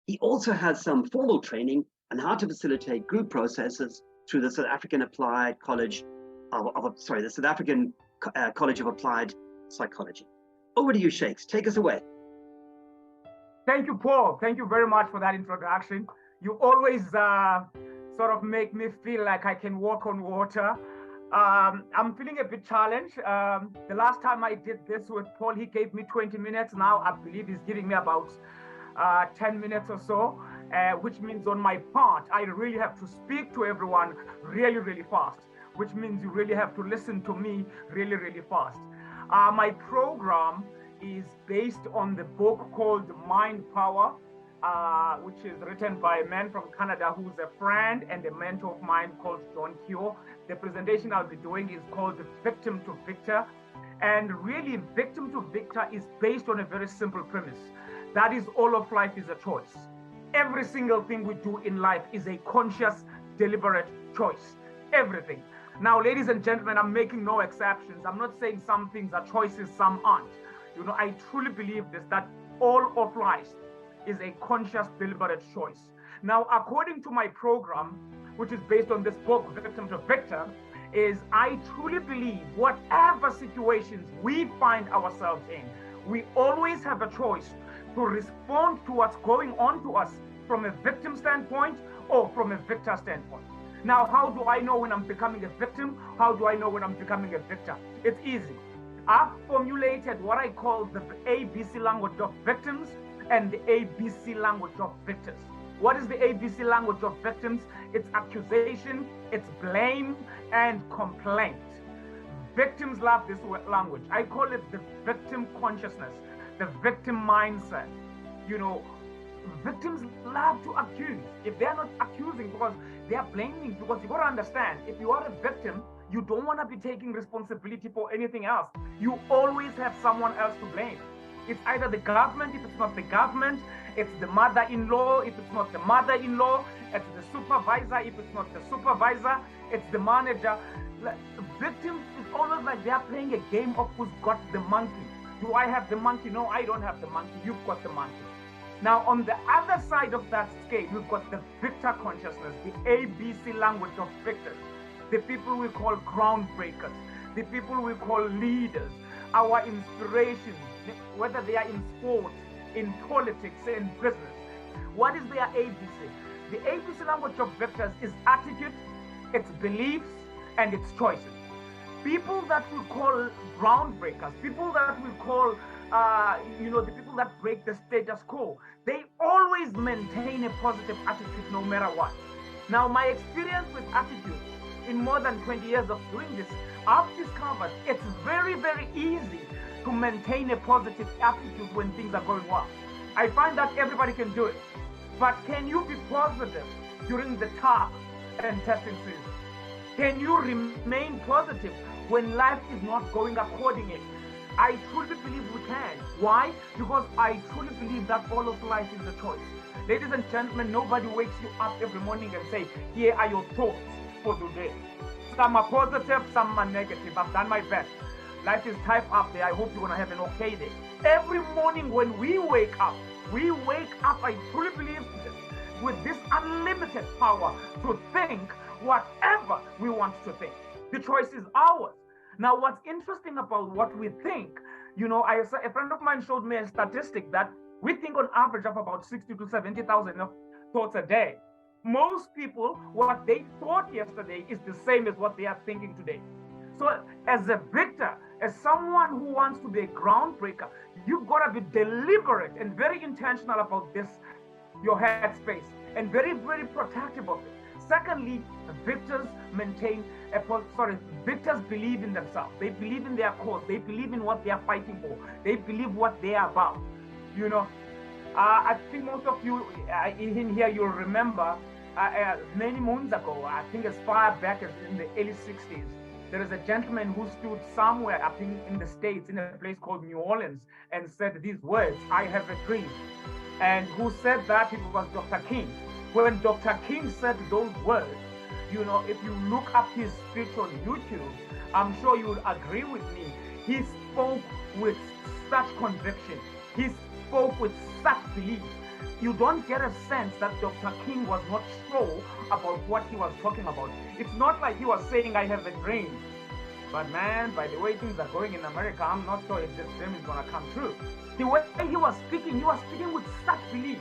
He also has some formal training on how to facilitate group processes through the South African College of Applied Psychology. Over to you, Shakes. Take us away. Thank you, Paul. Thank you very much for that introduction. You always sort of make me feel like I can walk on water. I'm feeling a bit challenged. The last time I did this with Paul, he gave me 20 minutes. Now I believe he's giving me about 10 minutes or so, which means on my part, I really have to speak to everyone really, really fast, which means you really have to listen to me really, really fast. My program is based on the book called Mind Power, which is written by a man from Canada who's a friend and a mentor of mine called John Kyo. The presentation I'll be doing is called Victim to Victor. And really, Victim to Victor is based on a very simple premise. That is, all of life is a choice. Every single thing we do in life is a conscious, deliberate choice. Everything. Now, ladies and gentlemen, I'm making no exceptions. I'm not saying some things are choices, some aren't. You know, I truly believe this, that all of life is a conscious, deliberate choice. Now, according to my program, which is based on this book, Victim to Victor, is I truly believe whatever situations we find ourselves in, we always have a choice to respond to what's going on to us from a victim standpoint or from a victor standpoint. Now, how do I know when I'm becoming a victim? How do I know when I'm becoming a victor? It's easy. I've formulated what I call the ABC language of victims and the ABC language of victors. What is the ABC language of victims? It's accusation, it's blame, and complaint. Victims love this language. I call it the victim consciousness, the victim mindset. You know, victims love to accuse. If they're not accusing because they are blaming, because you got to understand, if you are a victim, you don't want to be taking responsibility for anything else. You always have someone else to blame. It's either the government, if it's not the government, it's the mother-in-law, if it's not the mother-in-law, it's the supervisor, if it's not the supervisor, it's the manager. Victims is always like they are playing a game of who's got the monkey. Do I have the monkey? No, I don't have the monkey. You've got the monkey. Now, on the other side of that scale, we've got the victor consciousness, the ABC language of victors, the people we call groundbreakers, the people we call leaders, our inspirations, whether they are in sport, in politics, in business. What is their ABC? The ABC language of victors is attitude, its beliefs, and its choices. People that we call groundbreakers, people that we call, the people that break the status quo, they always maintain a positive attitude no matter what. Now, my experience with attitude in more than 20 years of doing this, I've discovered it's very, very easy to maintain a positive attitude when things are going well. I find that everybody can do it. But can you be positive during the tough and testing season? Can you remain positive when life is not going accordingly? I truly believe we can. Why? Because I truly believe that all of life is a choice. Ladies and gentlemen, nobody wakes you up every morning and say, here are your thoughts for today. Some are positive, some are negative. I've done my best. Life is typed up there. I hope you're going to have an okay day. Every morning when we wake up, I truly believe this, with this unlimited power to think whatever we want to think. The choice is ours. Now, what's interesting about what we think, a friend of mine showed me a statistic that we think on average of about 60 to 70,000 thoughts a day. Most people, what they thought yesterday is the same as what they are thinking today. So as a victor, as someone who wants to be a groundbreaker, you've got to be deliberate and very intentional about this, your headspace, and very, very protective of it. Secondly, victors victors believe in themselves. They believe in their cause. They believe in what they are fighting for. They believe what they are about. I think most of you in here, you'll remember many moons ago, I think as far back as in the early 60s, there is a gentleman who stood somewhere, I think in the States, in a place called New Orleans, and said these words, "I have a dream." And who said that? It was Dr. King. When Dr. King said those words, if you look up his speech on YouTube, I'm sure you would agree with me. He spoke with such conviction. He spoke with such belief you don't get a sense that Dr. King was not sure about what he was talking about. It's not like he was saying, I have a dream. But man, by the way things are going in America, I'm not sure if this dream is going to come true. The way he was speaking with such belief.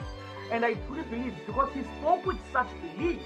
And I truly believe because he spoke with such belief